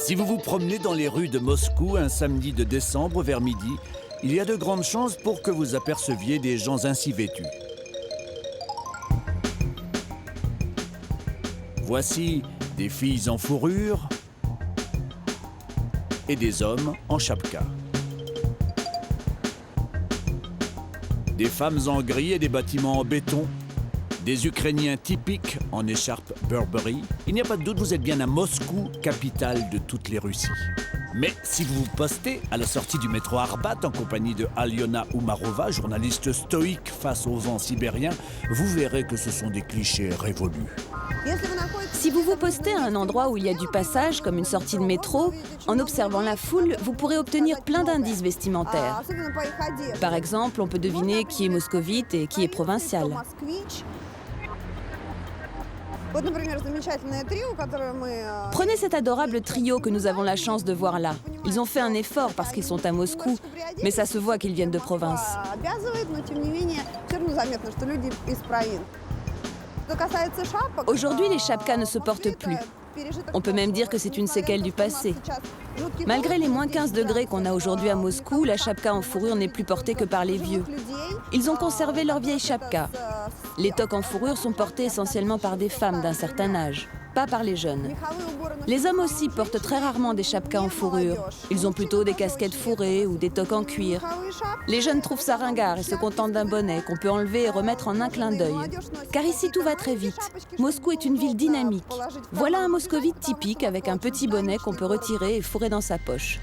Si vous vous promenez dans les rues de Moscou un samedi de décembre vers midi, il y a de grandes chances pour que vous aperceviez des gens ainsi vêtus. Voici des filles en fourrure et des hommes en chapka. Des femmes en gris et des bâtiments en béton. Des Ukrainiens typiques en écharpe Burberry. Il n'y a pas de doute, vous êtes bien à Moscou, capitale de toutes les Russies. Mais si vous vous postez à la sortie du métro Arbat en compagnie de Aliona Umarova, journaliste stoïque face au vent sibérien, vous verrez que ce sont des clichés révolus. Si vous vous postez à un endroit où il y a du passage, comme une sortie de métro, en observant la foule, vous pourrez obtenir plein d'indices vestimentaires. Par exemple, on peut deviner qui est moscovite et qui est provincial. Prenez cet adorable trio que nous avons la chance de voir là. Ils ont fait un effort parce qu'ils sont à Moscou, mais ça se voit qu'ils viennent de province. Aujourd'hui, les chapkas ne se portent plus. On peut même dire que c'est une séquelle du passé. Malgré les moins 15 degrés qu'on a aujourd'hui à Moscou, la chapka en fourrure n'est plus portée que par les vieux. Ils ont conservé leur vieille chapka. Les toques en fourrure sont portées essentiellement par des femmes d'un certain âge, pas par les jeunes. Les hommes aussi portent très rarement des chapkas en fourrure. Ils ont plutôt des casquettes fourrées ou des toques en cuir. Les jeunes trouvent ça ringard et se contentent d'un bonnet qu'on peut enlever et remettre en un clin d'œil. Car ici, tout va très vite. Moscou est une ville dynamique. Voilà un moscovite typique avec un petit bonnet qu'on peut retirer et fourrer dans sa poche.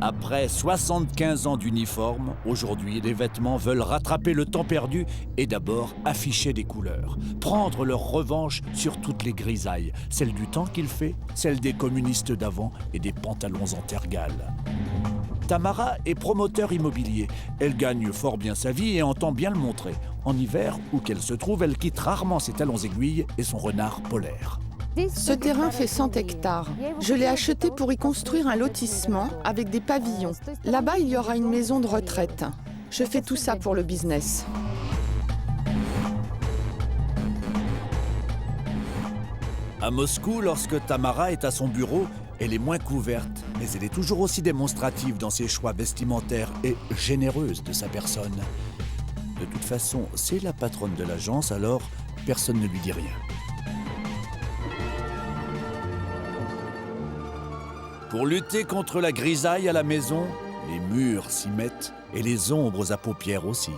Après 75 ans d'uniforme, aujourd'hui, les vêtements veulent rattraper le temps perdu et d'abord afficher des couleurs. Prendre leur revanche sur toutes les grisailles. Celle du temps qu'il fait, celle des communistes d'avant et des pantalons en tergale. Tamara est promoteur immobilier. Elle gagne fort bien sa vie et entend bien le montrer. En hiver, où qu'elle se trouve, elle quitte rarement ses talons aiguilles et son renard polaire. Ce terrain fait 100 hectares. Je l'ai acheté pour y construire un lotissement avec des pavillons. Là-bas, il y aura une maison de retraite. Je fais tout ça pour le business. À Moscou, lorsque Tamara est à son bureau, elle est moins couverte, mais elle est toujours aussi démonstrative dans ses choix vestimentaires et généreuse de sa personne. De toute façon, c'est la patronne de l'agence, alors personne ne lui dit rien. Pour lutter contre la grisaille à la maison, les murs s'y mettent et les ombres à paupières aussi.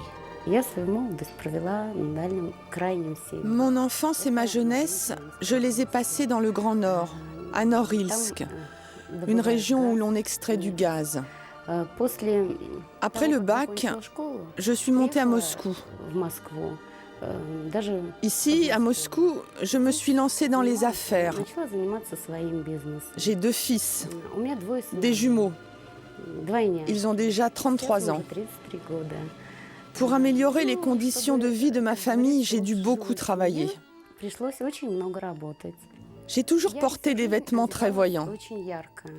Mon enfance et ma jeunesse, je les ai passées dans le Grand Nord, à Norilsk, une région où l'on extrait du gaz. Après le bac, je suis montée à Moscou. Ici, à Moscou, je me suis lancée dans les affaires. J'ai 2 fils, des jumeaux. Ils ont déjà 33 ans. Pour améliorer les conditions de vie de ma famille, j'ai dû beaucoup travailler. J'ai toujours porté des vêtements très voyants.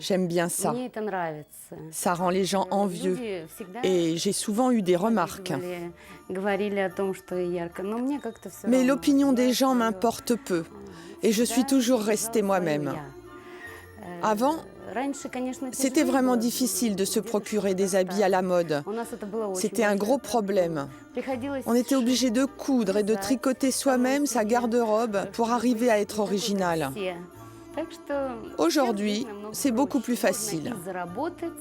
J'aime bien ça. Ça rend les gens envieux. Et j'ai souvent eu des remarques. Mais l'opinion des gens m'importe peu. Et je suis toujours restée moi-même. Avant, c'était vraiment difficile de se procurer des habits à la mode. C'était un gros problème. On était obligé de coudre et de tricoter soi-même sa garde-robe pour arriver à être original. Aujourd'hui, c'est beaucoup plus facile.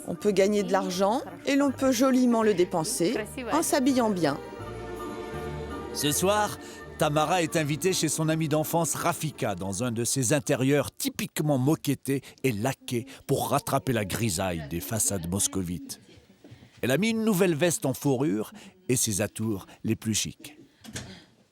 On peut gagner de l'argent et l'on peut joliment le dépenser en s'habillant bien. Ce soir, Tamara est invitée chez son amie d'enfance Rafika dans un de ses intérieurs typiquement moquettés et laqués pour rattraper la grisaille des façades moscovites. Elle a mis une nouvelle veste en fourrure et ses atours les plus chics.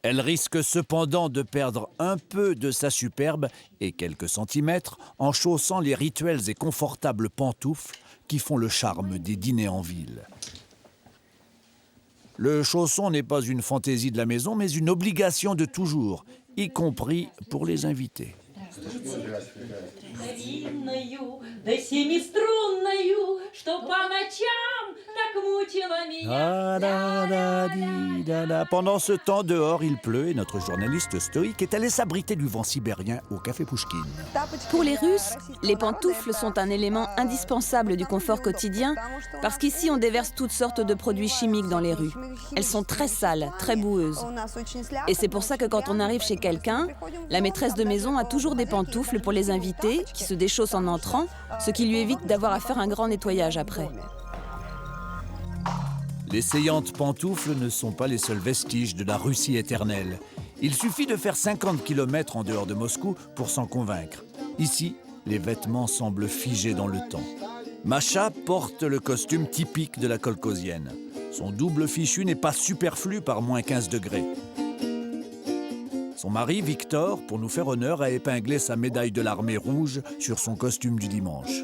Elle risque cependant de perdre un peu de sa superbe et quelques centimètres en chaussant les rituels et confortables pantoufles qui font le charme des dîners en ville. Le chausson n'est pas une fantaisie de la maison, mais une obligation de toujours, y compris pour les invités. До семиструнною, что по ночам так Pendant ce temps, dehors, il pleut et notre journaliste stoïque est allé s'abriter du vent sibérien au café Pouchkine. Pour les Russes, les pantoufles sont un élément indispensable du confort quotidien parce qu'ici, on déverse toutes sortes de produits chimiques dans les rues. Elles sont très sales, très boueuses. Et c'est pour ça que quand on arrive chez quelqu'un, la maîtresse de maison a toujours des pantoufles pour les invités qui se déchaussent en entrant, ce qui lui évite d'avoir à faire un grand nettoyage après. Les saillantes pantoufles ne sont pas les seuls vestiges de la Russie éternelle. Il suffit de faire 50 km en dehors de Moscou pour s'en convaincre. Ici, les vêtements semblent figés dans le temps. Masha porte le costume typique de la kolkhosienne. Son double fichu n'est pas superflu par moins 15 degrés. Son mari, Victor, pour nous faire honneur, a épinglé sa médaille de l'armée rouge sur son costume du dimanche.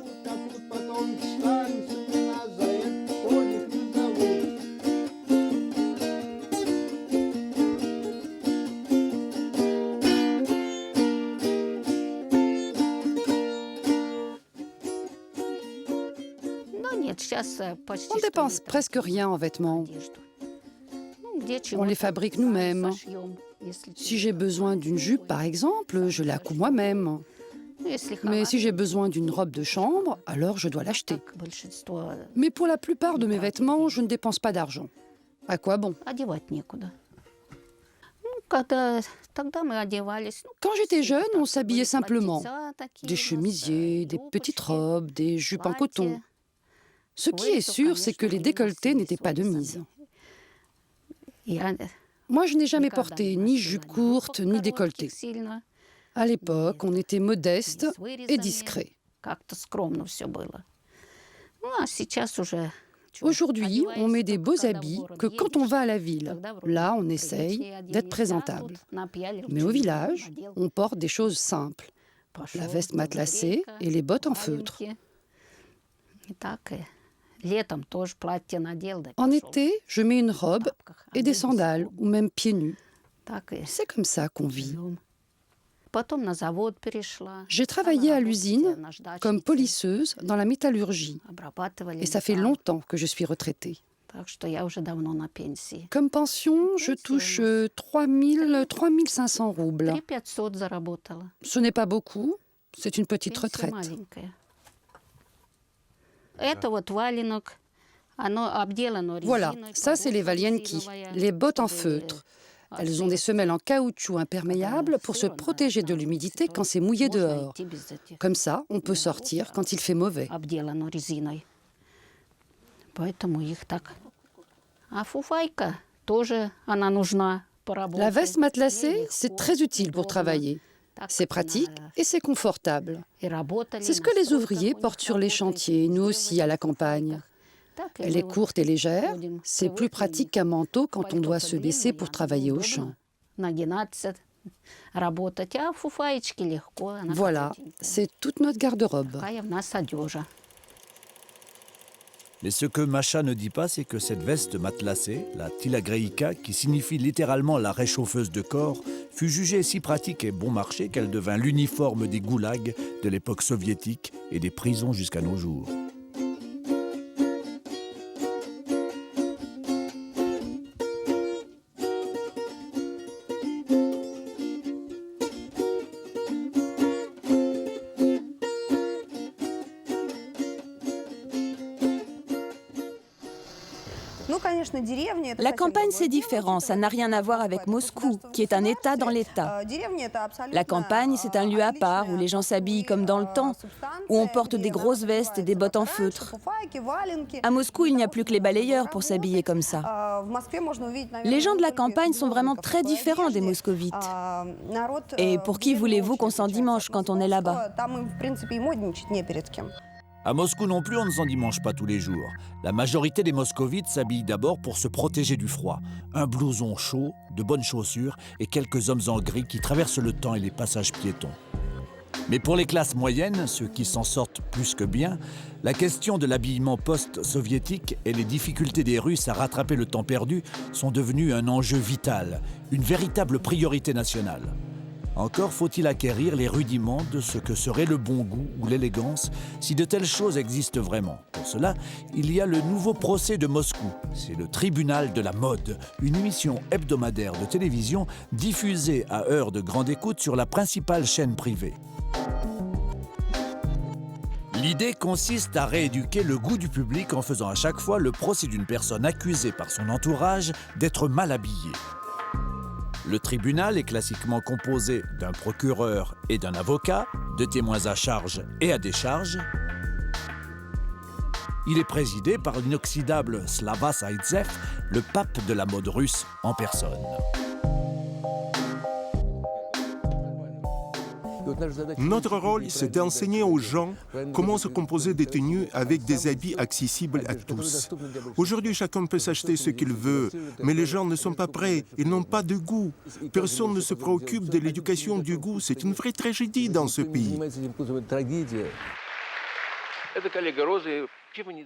On dépense presque rien en vêtements. On les fabrique nous-mêmes. Si j'ai besoin d'une jupe, par exemple, je la couds moi-même. Mais si j'ai besoin d'une robe de chambre, alors je dois l'acheter. Mais pour la plupart de mes vêtements, je ne dépense pas d'argent. À quoi bon? Quand j'étais jeune, on s'habillait simplement. Des chemisiers, des petites robes, des jupes en coton. Ce qui est sûr, c'est que les décolletés n'étaient pas de mise. Moi, je n'ai jamais porté ni jupe courte, ni décolleté. À l'époque, on était modeste et discret. Aujourd'hui, on met des beaux habits que quand on va à la ville. Là, on essaye d'être présentable. Mais au village, on porte des choses simples. La veste matelassée et les bottes en feutre. En été, je mets une robe et des sandales, ou même pieds nus. C'est comme ça qu'on vit. J'ai travaillé à l'usine comme polisseuse dans la métallurgie. Et ça fait longtemps que je suis retraitée. Comme pension, je touche 3 500 roubles. Ce n'est pas beaucoup, c'est une petite retraite. Voilà, ça c'est les valienki, les bottes en feutre. Elles ont des semelles en caoutchouc imperméable pour se protéger de l'humidité quand c'est mouillé dehors. Comme ça, on peut sortir quand il fait mauvais. La veste matelassée, c'est très utile pour travailler. C'est pratique et c'est confortable. C'est ce que les ouvriers portent sur les chantiers, nous aussi à la campagne. Elle est courte et légère, c'est plus pratique qu'un manteau quand on doit se baisser pour travailler au champ. Voilà, c'est toute notre garde-robe. Mais ce que Masha ne dit pas, c'est que cette veste matelassée, la tilagreïka, qui signifie littéralement la réchauffeuse de corps, fut jugée si pratique et bon marché qu'elle devint l'uniforme des goulags de l'époque soviétique et des prisons jusqu'à nos jours. La campagne, c'est différent, ça n'a rien à voir avec Moscou, qui est un État dans l'État. La campagne, c'est un lieu à part où les gens s'habillent comme dans le temps, où on porte des grosses vestes et des bottes en feutre. À Moscou, il n'y a plus que les balayeurs pour s'habiller comme ça. Les gens de la campagne sont vraiment très différents des moscovites. Et pour qui voulez-vous qu'on s'endimanche quand on est là-bas ? À Moscou non plus, on ne s'endimanche pas tous les jours. La majorité des moscovites s'habillent d'abord pour se protéger du froid. Un blouson chaud, de bonnes chaussures et quelques hommes en gris qui traversent le temps et les passages piétons. Mais pour les classes moyennes, ceux qui s'en sortent plus que bien, la question de l'habillement post-soviétique et les difficultés des Russes à rattraper le temps perdu sont devenues un enjeu vital, une véritable priorité nationale. Encore faut-il acquérir les rudiments de ce que serait le bon goût ou l'élégance, si de telles choses existent vraiment. Pour cela, il y a le nouveau procès de Moscou. C'est le tribunal de la mode, une émission hebdomadaire de télévision diffusée à heure de grande écoute sur la principale chaîne privée. L'idée consiste à rééduquer le goût du public en faisant à chaque fois le procès d'une personne accusée par son entourage d'être mal habillée. Le tribunal est classiquement composé d'un procureur et d'un avocat, de témoins à charge et à décharge. Il est présidé par l'inoxydable Slava Zaïtsev, le pape de la mode russe en personne. Notre rôle, c'est d'enseigner aux gens comment se composer des tenues avec des habits accessibles à tous. Aujourd'hui, chacun peut s'acheter ce qu'il veut, mais les gens ne sont pas prêts, ils n'ont pas de goût. Personne ne se préoccupe de l'éducation du goût, c'est une vraie tragédie dans ce pays.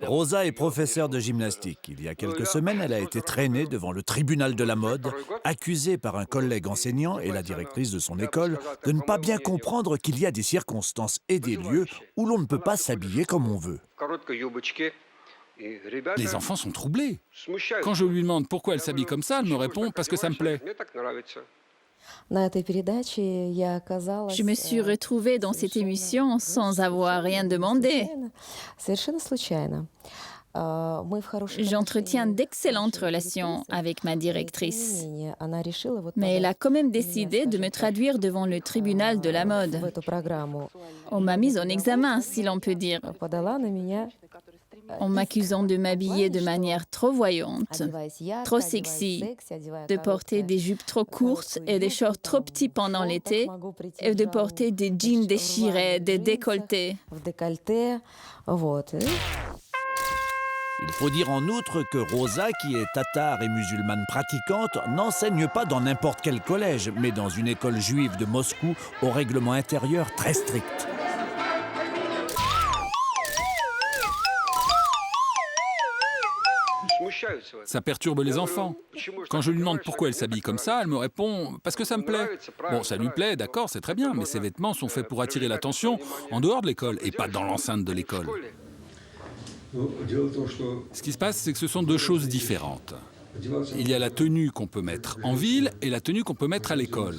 Rosa est professeure de gymnastique. Il y a quelques semaines, elle a été traînée devant le tribunal de la mode, accusée par un collègue enseignant et la directrice de son école de ne pas bien comprendre qu'il y a des circonstances et des lieux où l'on ne peut pas s'habiller comme on veut. Les enfants sont troublés. Quand je lui demande pourquoi elle s'habille comme ça, elle me répond « parce que ça me plaît ». Je me suis retrouvée dans cette émission sans avoir rien demandé. J'entretiens d'excellentes relations avec ma directrice, mais elle a quand même décidé de me traduire devant le tribunal de la mode. On m'a mise en examen, si l'on peut dire, en m'accusant de m'habiller de manière trop voyante, trop sexy, de porter des jupes trop courtes et des shorts trop petits pendant l'été, et de porter des jeans déchirés, des décolletés. Il faut dire en outre que Rosa, qui est tatar et musulmane pratiquante, n'enseigne pas dans n'importe quel collège, mais dans une école juive de Moscou au règlement intérieur très strict. Ça perturbe les enfants. Quand je lui demande pourquoi elle s'habille comme ça, elle me répond « parce que ça me plaît ». Bon, ça lui plaît, d'accord, c'est très bien, mais ces vêtements sont faits pour attirer l'attention en dehors de l'école et pas dans l'enceinte de l'école. Ce qui se passe, c'est que ce sont deux choses différentes. Il y a la tenue qu'on peut mettre en ville et la tenue qu'on peut mettre à l'école.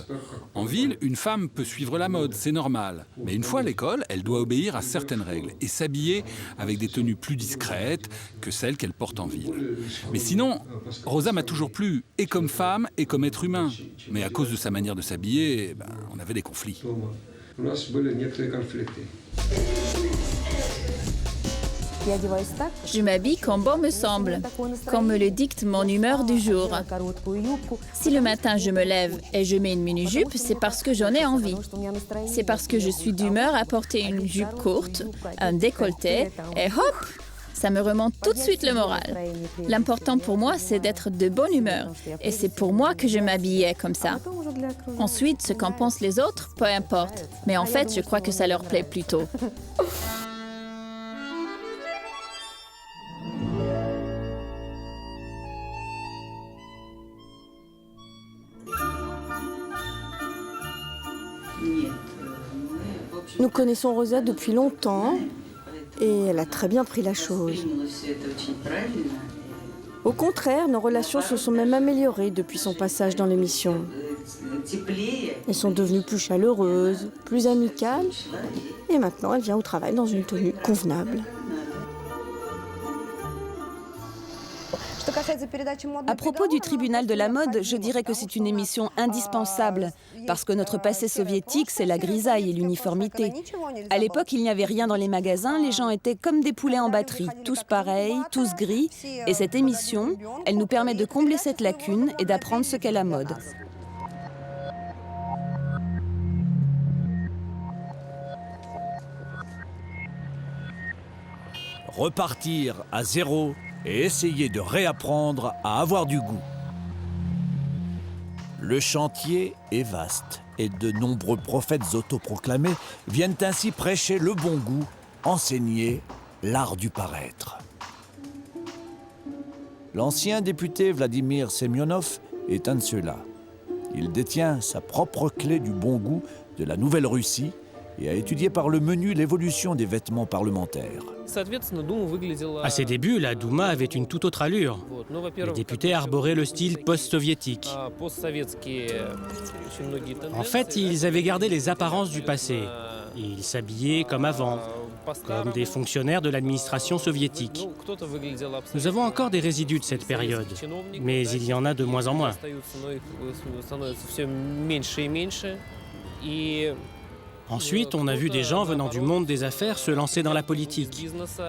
En ville, une femme peut suivre la mode, c'est normal. Mais une fois à l'école, elle doit obéir à certaines règles et s'habiller avec des tenues plus discrètes que celles qu'elle porte en ville. Mais sinon, Rosa m'a toujours plu, et comme femme et comme être humain. Mais à cause de sa manière de s'habiller, on avait des conflits. Je m'habille comme bon me semble, comme me le dicte mon humeur du jour. Si le matin je me lève et je mets une mini-jupe, c'est parce que j'en ai envie. C'est parce que je suis d'humeur à porter une jupe courte, un décolleté, et hop, ça me remonte tout de suite le moral. L'important pour moi, c'est d'être de bonne humeur. Et c'est pour moi que je m'habillais comme ça. Ensuite, ce qu'en pensent les autres, peu importe. Mais en fait, je crois que ça leur plaît plutôt. Nous connaissons Rosa depuis longtemps et elle a très bien pris la chose. Au contraire, nos relations se sont même améliorées depuis son passage dans l'émission. Elles sont devenues plus chaleureuses, plus amicales et maintenant elle vient au travail dans une tenue convenable. À propos du tribunal de la mode, je dirais que c'est une émission indispensable, parce que notre passé soviétique, c'est la grisaille et l'uniformité. À l'époque, il n'y avait rien dans les magasins, les gens étaient comme des poulets en batterie, tous pareils, tous gris, et cette émission, elle nous permet de combler cette lacune et d'apprendre ce qu'est la mode. Repartir à zéro et essayer de réapprendre à avoir du goût. Le chantier est vaste et de nombreux prophètes autoproclamés viennent ainsi prêcher le bon goût, enseigner l'art du paraître. L'ancien député Vladimir Semyonov est un de ceux-là. Il détient sa propre clé du bon goût de la Nouvelle-Russie et a étudié par le menu l'évolution des vêtements parlementaires. À ses débuts, la Douma avait une toute autre allure. Les députés arboraient le style post-soviétique. En fait, ils avaient gardé les apparences du passé. Ils s'habillaient comme avant, comme des fonctionnaires de l'administration soviétique. Nous avons encore des résidus de cette période, mais il y en a de moins en moins. Ensuite, on a vu des gens venant du monde des affaires se lancer dans la politique.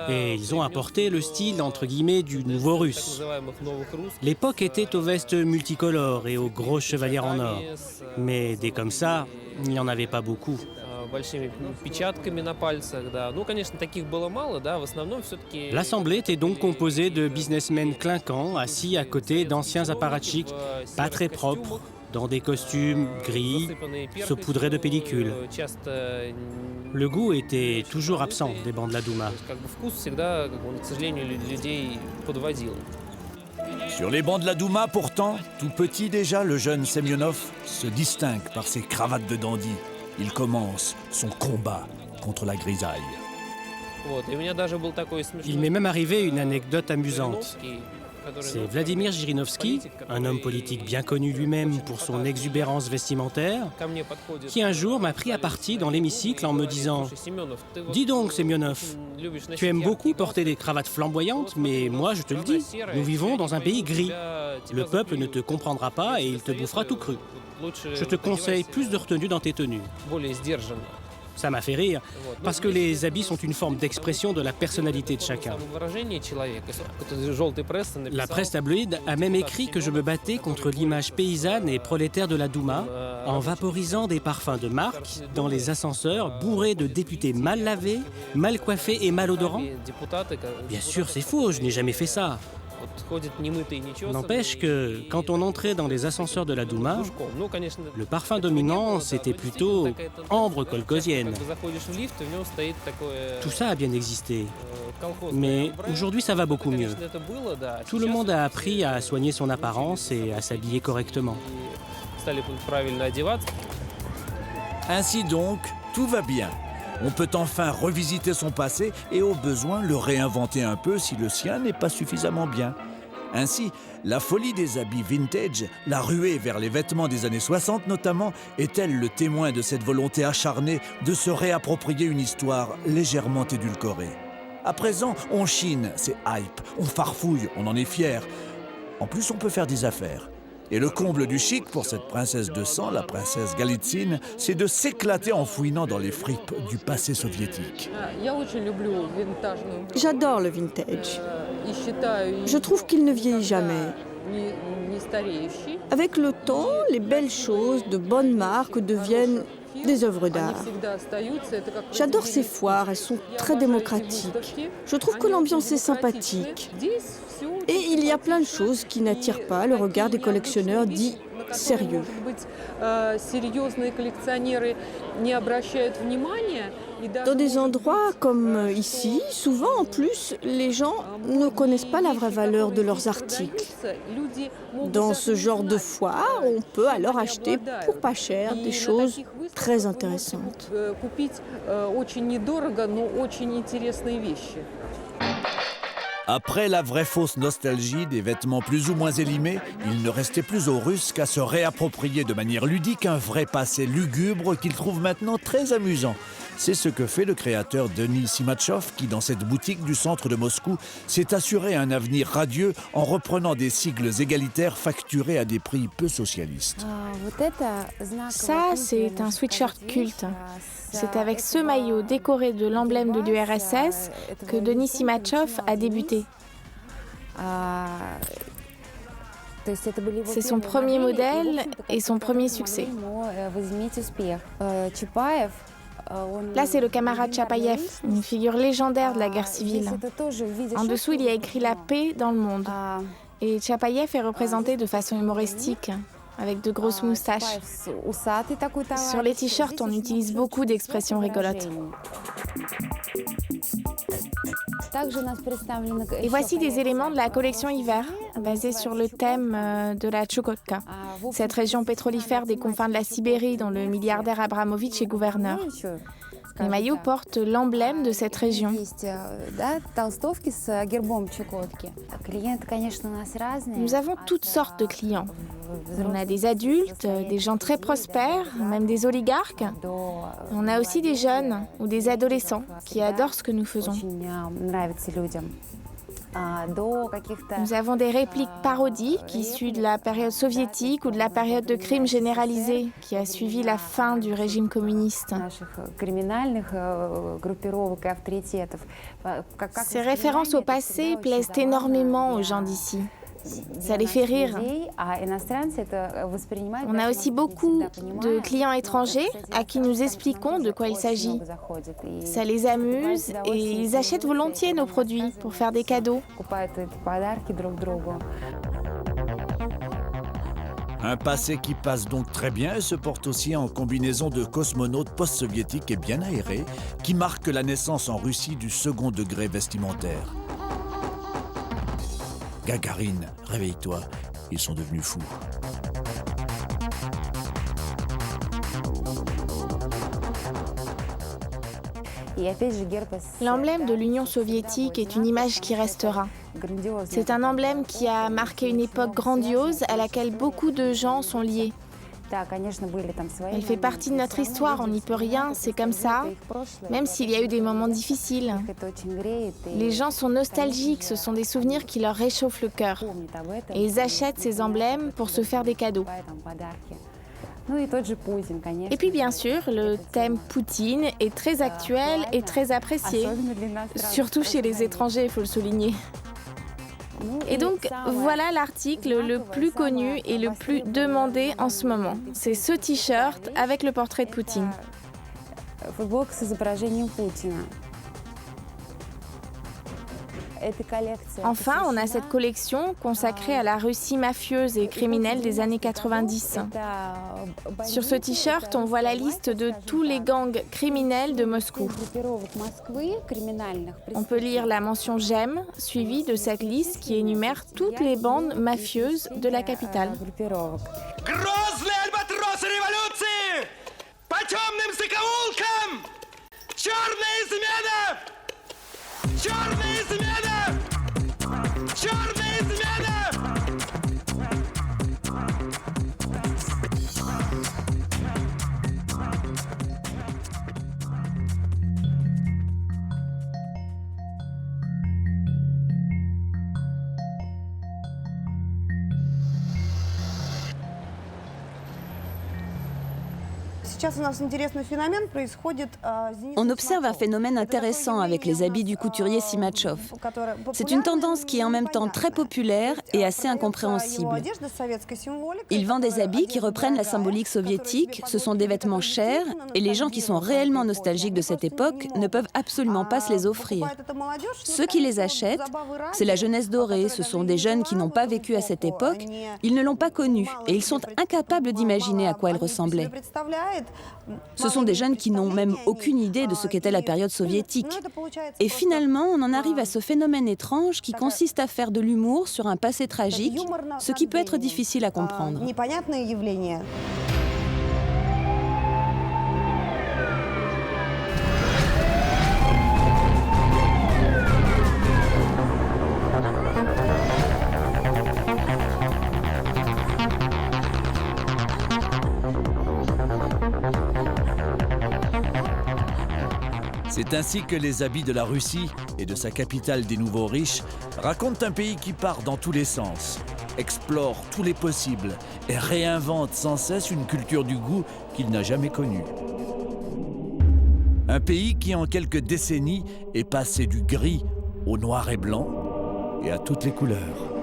Et ils ont apporté le style, entre guillemets, du nouveau russe. L'époque était aux vestes multicolores et aux grosses chevalières en or. Mais des comme ça, il n'y en avait pas beaucoup. L'Assemblée était donc composée de businessmen clinquants, assis à côté d'anciens apparatchiks, pas très propres, dans des costumes gris, saupoudrés de pellicule. Le goût était toujours absent des bancs de la Douma. Sur les bancs de la Douma, pourtant, tout petit déjà, le jeune Semyonov se distingue par ses cravates de dandy. Il commence son combat contre la grisaille. Il m'est même arrivé une anecdote amusante. C'est Vladimir Jirinovski, un homme politique bien connu lui-même pour son exubérance vestimentaire, qui un jour m'a pris à partie dans l'hémicycle en me disant « Dis donc, Semyonov, tu aimes beaucoup porter des cravates flamboyantes, mais moi je te le dis, nous vivons dans un pays gris. Le peuple ne te comprendra pas et il te bouffera tout cru. Je te conseille plus de retenue dans tes tenues. » Ça m'a fait rire, parce que les habits sont une forme d'expression de la personnalité de chacun. La presse tabloïde a même écrit que je me battais contre l'image paysanne et prolétaire de la Douma en vaporisant des parfums de marque dans les ascenseurs bourrés de députés mal lavés, mal coiffés et malodorants. Bien sûr, c'est faux, je n'ai jamais fait ça. N'empêche que, quand on entrait dans les ascenseurs de la Douma, le parfum dominant, c'était plutôt ambre kolkhozienne. Tout ça a bien existé. Mais aujourd'hui, ça va beaucoup mieux. Tout le monde a appris à soigner son apparence et à s'habiller correctement. Ainsi donc, tout va bien. On peut enfin revisiter son passé et au besoin le réinventer un peu si le sien n'est pas suffisamment bien. Ainsi, la folie des habits vintage, la ruée vers les vêtements des années 60 notamment, est-elle le témoin de cette volonté acharnée de se réapproprier une histoire légèrement édulcorée? À présent, on chine, c'est hype, on farfouille, on en est fier. En plus, on peut faire des affaires. Et le comble du chic pour cette princesse de sang, la princesse Galitzine, c'est de s'éclater en fouinant dans les fripes du passé soviétique. J'adore le vintage. Je trouve qu'il ne vieillit jamais. Avec le temps, les belles choses de bonne marque deviennent des œuvres d'art. J'adore ces foires, elles sont très démocratiques. Je trouve que l'ambiance est sympathique. Et il y a plein de choses qui n'attirent pas le regard des collectionneurs dits sérieux. Dans des endroits comme ici, souvent en plus, les gens ne connaissent pas la vraie valeur de leurs articles. Dans ce genre de foire, on peut alors acheter pour pas cher des choses très intéressantes. Après la vraie fausse nostalgie des vêtements plus ou moins élimés, il ne restait plus aux Russes qu'à se réapproprier de manière ludique un vrai passé lugubre qu'ils trouvent maintenant très amusant. C'est ce que fait le créateur Denis Simatchov qui, dans cette boutique du centre de Moscou, s'est assuré un avenir radieux en reprenant des sigles égalitaires facturés à des prix peu socialistes. Ça, c'est un sweatshirt culte. C'est avec ce maillot décoré de l'emblème de l'URSS que Denis Simatchov a débuté. C'est son premier modèle et son premier succès. Là, c'est le camarade Chapayev, une figure légendaire de la guerre civile. En dessous, il y a écrit la paix dans le monde. Et Chapayev est représenté de façon humoristique. avec de grosses moustaches. Sur les t-shirts, on utilise beaucoup d'expressions rigolotes. Et voici des éléments de la collection hiver, basée sur le thème de la Tchoukotka, cette région pétrolifère des confins de la Sibérie dont le milliardaire Abramovitch est gouverneur. Les maillots portent l'emblème de cette région. Nous avons toutes sortes de clients. On a des adultes, des gens très prospères, même des oligarques. On a aussi des jeunes ou des adolescents qui adorent ce que nous faisons. Nous avons des répliques parodiques issues de la période soviétique ou de la période de crime généralisé qui a suivi la fin du régime communiste. Ces références au passé plaisent énormément aux gens d'ici. Ça les fait rire. On a aussi beaucoup de clients étrangers à qui nous expliquons de quoi il s'agit. Ça les amuse et ils achètent volontiers nos produits pour faire des cadeaux. Un passé qui passe donc très bien et se porte aussi en combinaison de cosmonautes post-soviétiques et bien aérés qui marquent la naissance en Russie du second degré vestimentaire. Gagarine, réveille-toi, ils sont devenus fous. L'emblème de l'Union soviétique est une image qui restera. C'est un emblème qui a marqué une époque grandiose à laquelle beaucoup de gens sont liés. Elle fait partie de notre histoire, on n'y peut rien, c'est comme ça, même s'il y a eu des moments difficiles. Les gens sont nostalgiques, ce sont des souvenirs qui leur réchauffent le cœur. Et ils achètent ces emblèmes pour se faire des cadeaux. Et puis bien sûr, le thème Poutine est très actuel et très apprécié, surtout chez les étrangers, il faut le souligner. Et donc, voilà l'article le plus connu et le plus demandé en ce moment. C'est ce t-shirt avec le portrait de Poutine. Enfin, on a cette collection consacrée à la Russie mafieuse et criminelle des années 90. Sur ce t-shirt, on voit la liste de tous les gangs criminels de Moscou. On peut lire la mention « J'aime » suivie de cette liste qui énumère toutes les bandes mafieuses de la capitale. On observe un phénomène intéressant avec les habits du couturier Simatchov. C'est une tendance qui est en même temps très populaire et assez incompréhensible. Il vend des habits qui reprennent la symbolique soviétique, ce sont des vêtements chers et les gens qui sont réellement nostalgiques de cette époque ne peuvent absolument pas se les offrir. Ceux qui les achètent, c'est la jeunesse dorée, ce sont des jeunes qui n'ont pas vécu à cette époque, ils ne l'ont pas connue et ils sont incapables d'imaginer à quoi elle ressemblait. Ce sont des jeunes qui n'ont même aucune idée de ce qu'était la période soviétique. Et finalement, on en arrive à ce phénomène étrange qui consiste à faire de l'humour sur un passé tragique, ce qui peut être difficile à comprendre. C'est ainsi que les habits de la Russie et de sa capitale des nouveaux riches racontent un pays qui part dans tous les sens, explore tous les possibles et réinvente sans cesse une culture du goût qu'il n'a jamais connue. Un pays qui, en quelques décennies, est passé du gris au noir et blanc et à toutes les couleurs.